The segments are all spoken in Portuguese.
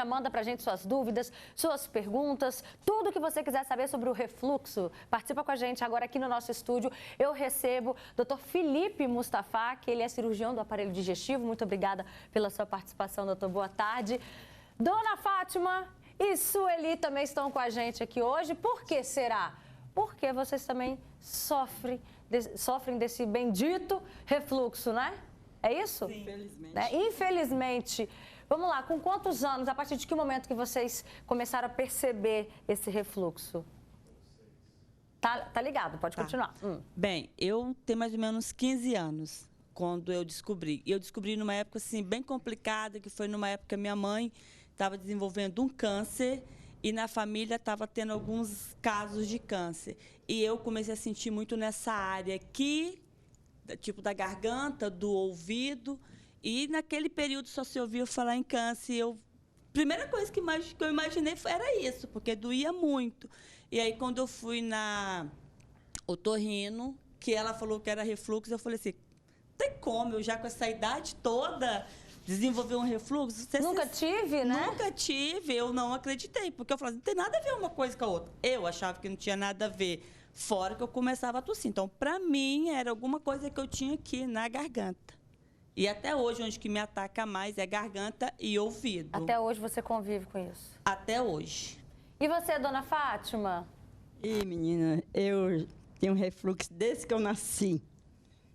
já manda pra gente suas dúvidas, suas perguntas, tudo que você quiser saber sobre o refluxo. Participa com a gente agora aqui no nosso estúdio. Eu recebo o Dr. Felipe Mustafa, que ele é cirurgião do aparelho digestivo. Muito obrigada pela sua participação, doutor. Boa tarde. Dona Fátima e Sueli também estão com a gente aqui hoje. Por que será? Porque vocês também sofrem desse bendito refluxo, né? É isso? Sim. Infelizmente. Infelizmente. Vamos lá, com quantos anos, a partir de que momento que vocês começaram a perceber esse refluxo? Tá ligado, pode continuar. Bem, eu tenho mais ou menos 15 anos quando eu descobri. E eu descobri numa época assim, bem complicada, que foi numa época que minha mãe estava desenvolvendo um câncer e na família estava tendo alguns casos de câncer. E eu comecei a sentir muito nessa área aqui, tipo da garganta, do ouvido. E naquele período só se ouvia falar em câncer. Primeira coisa que eu imaginei era isso, porque doía muito. E aí, quando eu fui na otorrino, que ela falou que era refluxo, eu falei assim, tem como, eu já com essa idade toda desenvolver um refluxo? Nunca tive, né? Nunca tive, eu não acreditei, porque eu falei, não tem nada a ver uma coisa com a outra. Eu achava que não tinha nada a ver, fora que eu começava a tossir. Então, para mim, era alguma coisa que eu tinha aqui na garganta. E até hoje, onde que me ataca mais é garganta e ouvido. Até hoje você convive com isso? Até hoje. E você, dona Fátima? Menina, eu tenho um refluxo desde que eu nasci.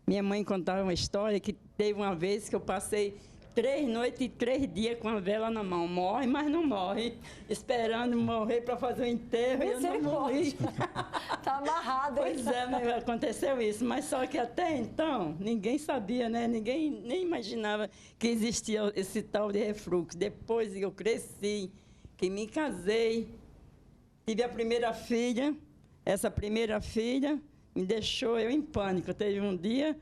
Minha mãe contava uma história que teve uma vez que eu passei 3 noites e 3 dias com a vela na mão. Morre, mas não morre. Esperando morrer para fazer o enterro e eu não morri. Tá amarrado, hein? Pois é, mas aconteceu isso. Mas só que até então, ninguém sabia, né? Ninguém nem imaginava que existia esse tal de refluxo. Depois que eu cresci, que me casei, tive a primeira filha. Essa primeira filha me deixou eu em pânico. Teve um dia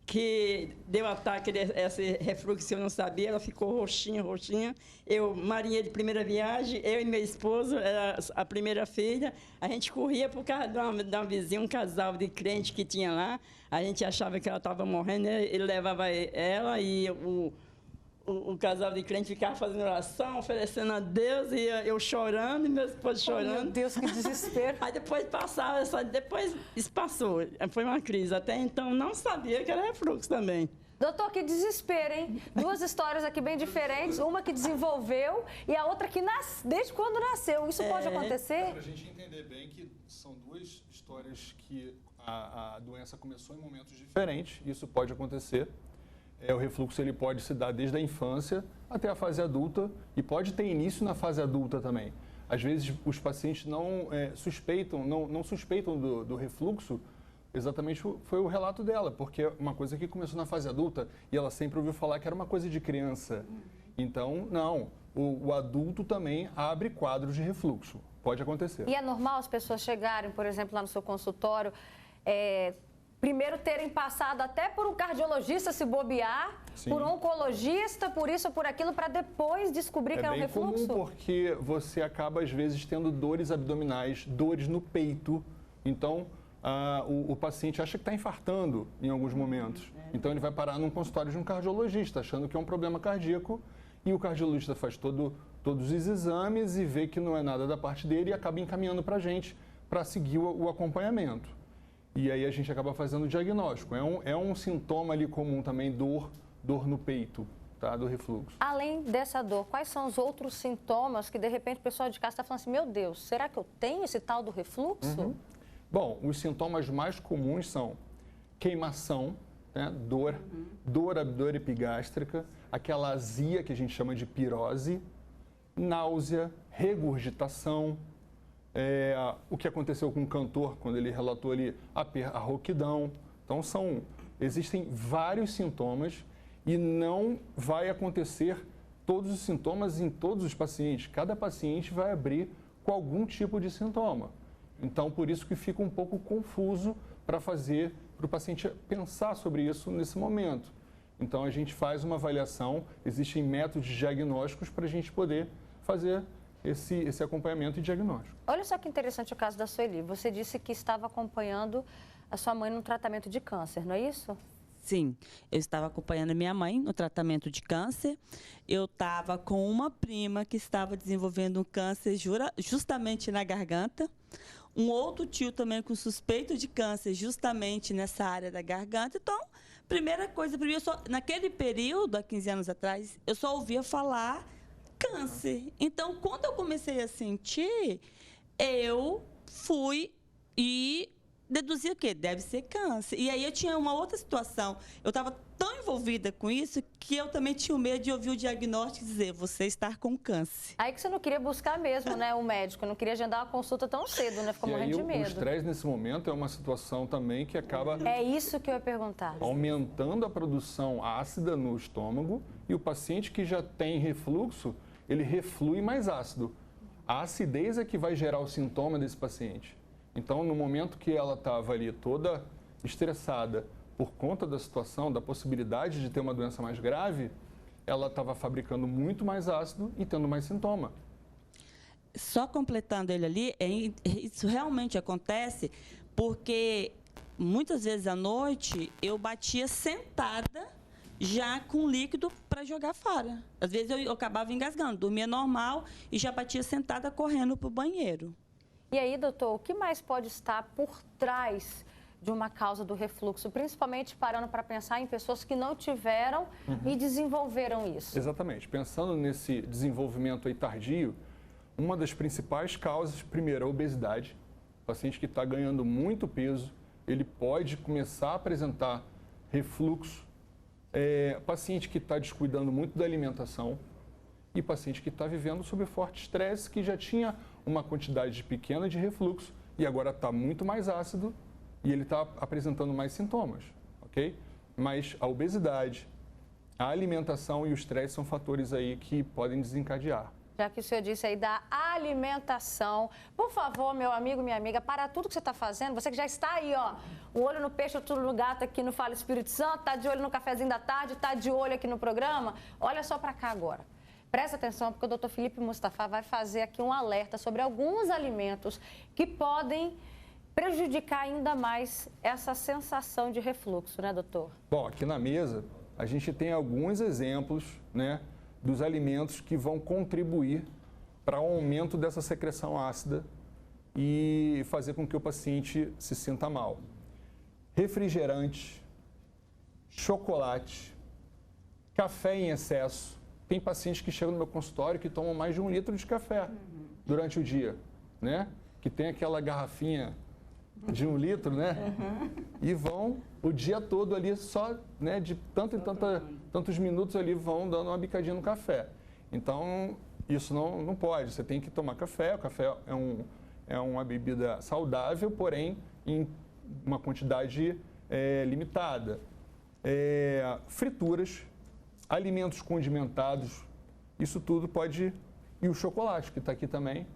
que deu ataque desse refluxo que eu não sabia, ela ficou roxinha. Eu, marinha de primeira viagem, eu e meu esposo, era a primeira filha, a gente corria por causa de uma vizinha, um casal de crente que tinha lá, a gente achava que ela estava morrendo, ele levava ela e o casal de crente ficava fazendo oração, oferecendo a Deus, e eu chorando, e meu esposo chorando. Oh, meu Deus, que desespero. Aí depois passava, depois isso passou, foi uma crise. Até então não sabia que era refluxo também. Doutor, que desespero, hein? 2 histórias aqui bem diferentes, uma que desenvolveu e a outra que desde quando nasceu. Isso pode acontecer? Para a gente entender bem que são 2 histórias que a doença começou em momentos diferentes, isso pode acontecer. O refluxo ele pode se dar desde a infância até a fase adulta e pode ter início na fase adulta também. Às vezes os pacientes não suspeitam do refluxo, exatamente foi o relato dela, porque é uma coisa que começou na fase adulta e ela sempre ouviu falar que era uma coisa de criança. Então, não, o adulto também abre quadros de refluxo, pode acontecer. E é normal as pessoas chegarem, por exemplo, lá no seu consultório, primeiro terem passado até por um cardiologista se bobear, Sim. por um oncologista, por isso ou por aquilo, para depois descobrir que é um refluxo? É bem comum porque você acaba, às vezes, tendo dores abdominais, dores no peito. Então, o paciente acha que está infartando em alguns momentos. Então, ele vai parar num consultório de um cardiologista, achando que é um problema cardíaco, e o cardiologista faz todos os exames e vê que não é nada da parte dele e acaba encaminhando para a gente para seguir o acompanhamento. E aí a gente acaba fazendo o diagnóstico. É um sintoma ali comum também, dor no peito, tá? Do refluxo. Além dessa dor, quais são os outros sintomas que, de repente, o pessoal de casa está falando assim, meu Deus, será que eu tenho esse tal do refluxo? Bom, os sintomas mais comuns são queimação, né? Dor abdoepigástrica, aquela azia que a gente chama de pirose, náusea, regurgitação, o que aconteceu com o cantor, quando ele relatou ali a rouquidão. Então, existem vários sintomas e não vai acontecer todos os sintomas em todos os pacientes. Cada paciente vai abrir com algum tipo de sintoma. Então, por isso que fica um pouco confuso para o paciente pensar sobre isso nesse momento. Então, a gente faz uma avaliação, existem métodos diagnósticos para a gente poder fazer esse acompanhamento e diagnóstico. Olha só que interessante o caso da Sueli. Você disse que estava acompanhando a sua mãe no tratamento de câncer, não é isso? Sim, eu estava acompanhando minha mãe no tratamento de câncer. Eu estava com uma prima que estava desenvolvendo um câncer justamente na garganta. Um outro tio também com suspeito de câncer justamente nessa área da garganta. Então, primeira coisa, naquele período, há 15 anos atrás, eu só ouvia falar câncer. Então, quando eu comecei a sentir, eu fui e deduzi o quê? Deve ser câncer. E aí eu tinha uma outra situação. Eu estava tão envolvida com isso que eu também tinha o medo de ouvir o diagnóstico e dizer, você está com câncer. Aí que você não queria buscar mesmo, né, o médico, não queria agendar uma consulta tão cedo, né? Ficou morrendo de medo. O estresse nesse momento é uma situação também que acaba... É isso que eu ia perguntar. Aumentando a produção ácida no estômago e o paciente que já tem refluxo, ele reflui mais ácido. A acidez é que vai gerar o sintoma desse paciente. Então, no momento que ela estava ali toda estressada por conta da situação, da possibilidade de ter uma doença mais grave, ela estava fabricando muito mais ácido e tendo mais sintoma. Só completando ele ali, isso realmente acontece porque muitas vezes à noite eu batia sentada já com líquido para jogar fora. Às vezes eu acabava engasgando, dormia normal e já batia sentada correndo para o banheiro. E aí, doutor, o que mais pode estar por trás de uma causa do refluxo, principalmente parando para pensar em pessoas que não tiveram e desenvolveram isso? Exatamente. Pensando nesse desenvolvimento aí tardio, uma das principais causas, primeiro, a obesidade. O paciente que está ganhando muito peso, ele pode começar a apresentar refluxo. Paciente que está descuidando muito da alimentação e paciente que está vivendo sob forte estresse, que já tinha uma quantidade pequena de refluxo e agora está muito mais ácido e ele está apresentando mais sintomas, ok? Mas a obesidade, a alimentação e o estresse são fatores aí que podem desencadear. Já que o senhor disse aí da alimentação, por favor, meu amigo, minha amiga, para tudo que você está fazendo, você que já está aí, ó, um olho no peixe, outro no gato aqui no Fala Espírito Santo, está de olho no cafezinho da tarde, está de olho aqui no programa, olha só para cá agora. Presta atenção, porque o doutor Filipe Mustafa vai fazer aqui um alerta sobre alguns alimentos que podem prejudicar ainda mais essa sensação de refluxo, né, doutor? Bom, aqui na mesa a gente tem alguns exemplos, né, dos alimentos que vão contribuir para o aumento dessa secreção ácida e fazer com que o paciente se sinta mal. Refrigerante, chocolate, café em excesso. Tem pacientes que chegam no meu consultório que tomam mais de 1 litro de café durante o dia, né? Que tem aquela garrafinha de 1 litro, né? E vão o dia todo ali só, né, de tanto em tantos minutos ali vão dando uma bicadinha no café. Então, isso não pode. Você tem que tomar café. O café é uma bebida saudável, porém em uma quantidade limitada. Frituras, alimentos condimentados, isso tudo pode... E o chocolate, que está aqui também,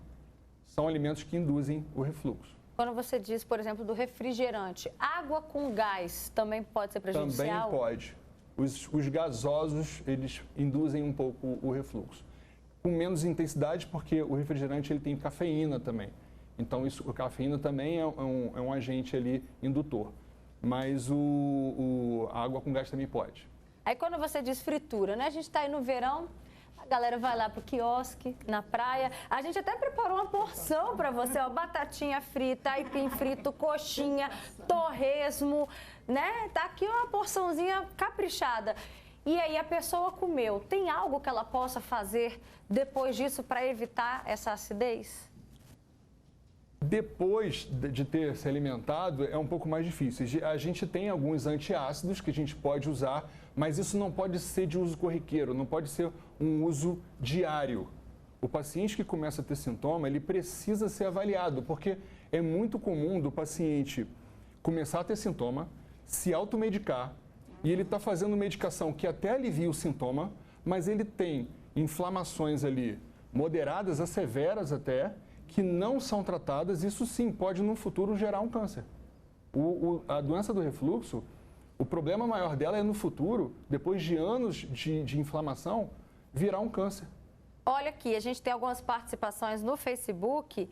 são alimentos que induzem o refluxo. Quando você diz, por exemplo, do refrigerante, água com gás também pode ser prejudicial? Também pode. Os gasosos, eles induzem um pouco o refluxo. Com menos intensidade, porque o refrigerante ele tem cafeína também. Então, a cafeína também é um agente ali indutor. Mas a água com gás também pode. Aí quando você diz fritura, né? A gente está aí no verão, a galera vai lá pro quiosque, na praia. A gente até preparou uma porção para você, ó, batatinha frita, aipim frito, coxinha, torresmo, né? Tá aqui uma porçãozinha caprichada. E aí a pessoa comeu, tem algo que ela possa fazer depois disso para evitar essa acidez? Depois de ter se alimentado, é um pouco mais difícil. A gente tem alguns antiácidos que a gente pode usar, mas isso não pode ser de uso corriqueiro, não pode ser um uso diário. O paciente que começa a ter sintoma, ele precisa ser avaliado, porque é muito comum do paciente começar a ter sintoma, se automedicar, e ele está fazendo medicação que até alivia o sintoma, mas ele tem inflamações ali moderadas a severas até, que não são tratadas, isso sim pode no futuro gerar um câncer. A doença do refluxo, o problema maior dela é no futuro, depois de anos de inflamação, virar um câncer. Olha aqui, a gente tem algumas participações no Facebook.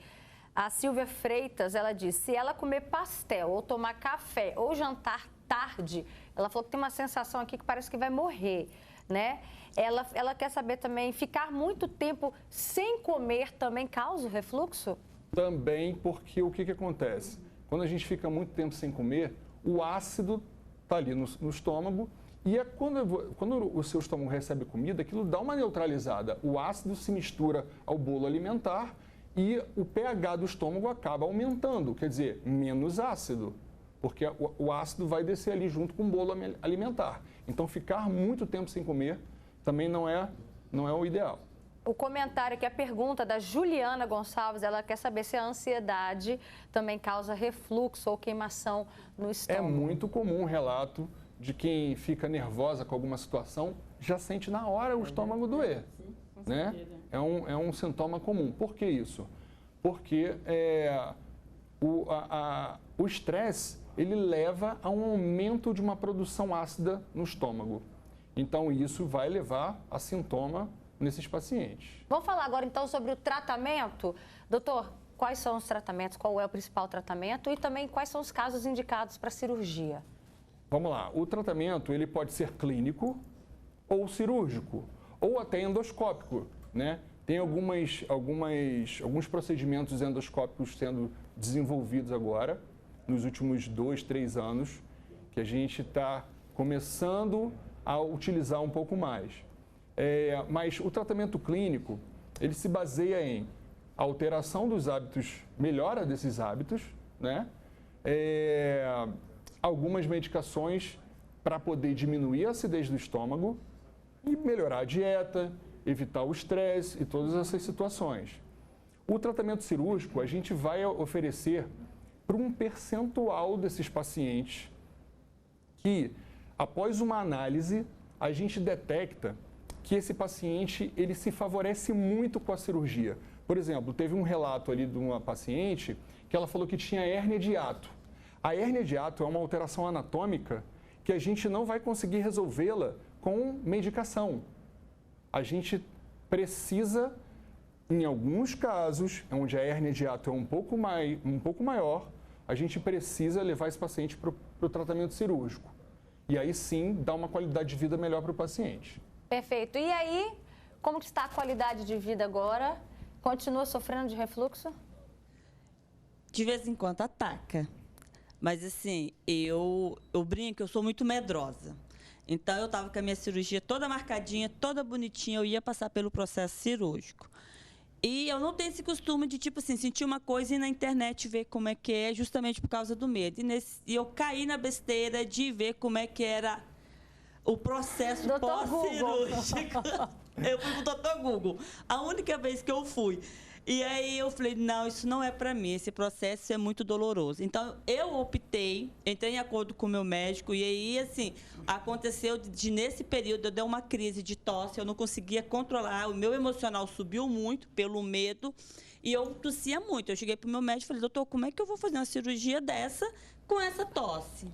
A Silvia Freitas, ela diz, se ela comer pastel ou tomar café ou jantar tarde, Ela falou que tem uma sensação aqui que parece que vai morrer, né? Ela quer saber também, ficar muito tempo sem comer também causa o refluxo? Também porque o que acontece? Quando a gente fica muito tempo sem comer, o ácido está ali no estômago e quando o seu estômago recebe comida, aquilo dá uma neutralizada. O ácido se mistura ao bolo alimentar e o pH do estômago acaba aumentando, quer dizer, menos ácido, porque o ácido vai descer ali junto com o bolo alimentar. Então, ficar muito tempo sem comer também não é o ideal. O comentário aqui, a pergunta da Juliana Gonçalves, ela quer saber se a ansiedade também causa refluxo ou queimação no estômago. É muito comum o relato de quem fica nervosa com alguma situação, já sente na hora o estômago doer, né? É um sintoma comum. Por que isso? Porque o estresse, ele leva a um aumento de uma produção ácida no estômago. Então, isso vai levar a sintoma nesses pacientes. Vamos falar agora, então, sobre o tratamento. Doutor, quais são os tratamentos? Qual é o principal tratamento? E também, quais são os casos indicados para cirurgia? Vamos lá. O tratamento, ele pode ser clínico ou cirúrgico, ou até endoscópico, né? Tem alguns procedimentos endoscópicos sendo desenvolvidos agora, nos últimos 2, 3 anos, que a gente está começando a utilizar um pouco mais. Mas o tratamento clínico, ele se baseia em alteração dos hábitos, melhora desses hábitos, né? Algumas medicações para poder diminuir a acidez do estômago e melhorar a dieta, evitar o estresse e todas essas situações. O tratamento cirúrgico, a gente vai oferecer para um percentual desses pacientes que, após uma análise, a gente detecta que esse paciente, ele se favorece muito com a cirurgia. Por exemplo, teve um relato ali de uma paciente que ela falou que tinha hérnia de hiato. A hérnia de hiato é uma alteração anatômica que a gente não vai conseguir resolvê-la com medicação. A gente precisa, em alguns casos, onde a hérnia de hiato é um pouco maior, a gente precisa levar esse paciente para o tratamento cirúrgico. E aí sim, dá uma qualidade de vida melhor para o paciente. Perfeito. E aí, como que está a qualidade de vida agora? Continua sofrendo de refluxo? De vez em quando ataca. Mas assim, eu brinco, eu sou muito medrosa. Então, eu estava com a minha cirurgia toda marcadinha, toda bonitinha, eu ia passar pelo processo cirúrgico. E eu não tenho esse costume de, tipo assim, sentir uma coisa e ir na internet ver como é que é, justamente por causa do medo. E eu caí na besteira de ver como é que era o processo pós-cirúrgico. Eu fui pro Dr. Google, a única vez que eu fui. E aí eu falei, não, isso não é para mim, esse processo é muito doloroso. Então, eu optei, entrei em acordo com o meu médico, e aí, assim, aconteceu de nesse período, eu dei uma crise de tosse, eu não conseguia controlar, o meu emocional subiu muito pelo medo, e eu tossia muito. Eu cheguei pro meu médico e falei, doutor, como é que eu vou fazer uma cirurgia dessa com essa tosse?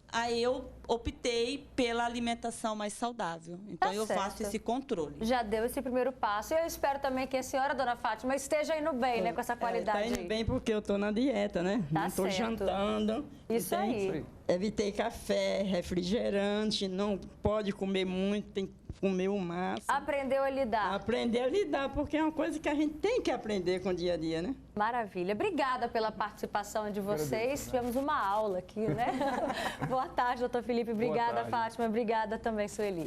Aí eu optei pela alimentação mais saudável. Então, eu faço esse controle. Já deu esse primeiro passo. E eu espero também que a senhora, dona Fátima, esteja indo bem, né, com essa qualidade. Tá indo bem porque eu tô na dieta, né? Tá não tô certo. jantando. Isso aí. Evitei café, refrigerante, não pode comer muito, tem que comer o máximo. Aprendeu a lidar. Aprender a lidar, porque é uma coisa que a gente tem que aprender com o dia a dia, né? Maravilha. Obrigada pela participação de vocês. Tivemos uma aula aqui, né? Boa tarde, doutor Felipe. Obrigada, Fátima. Obrigada também, Sueli.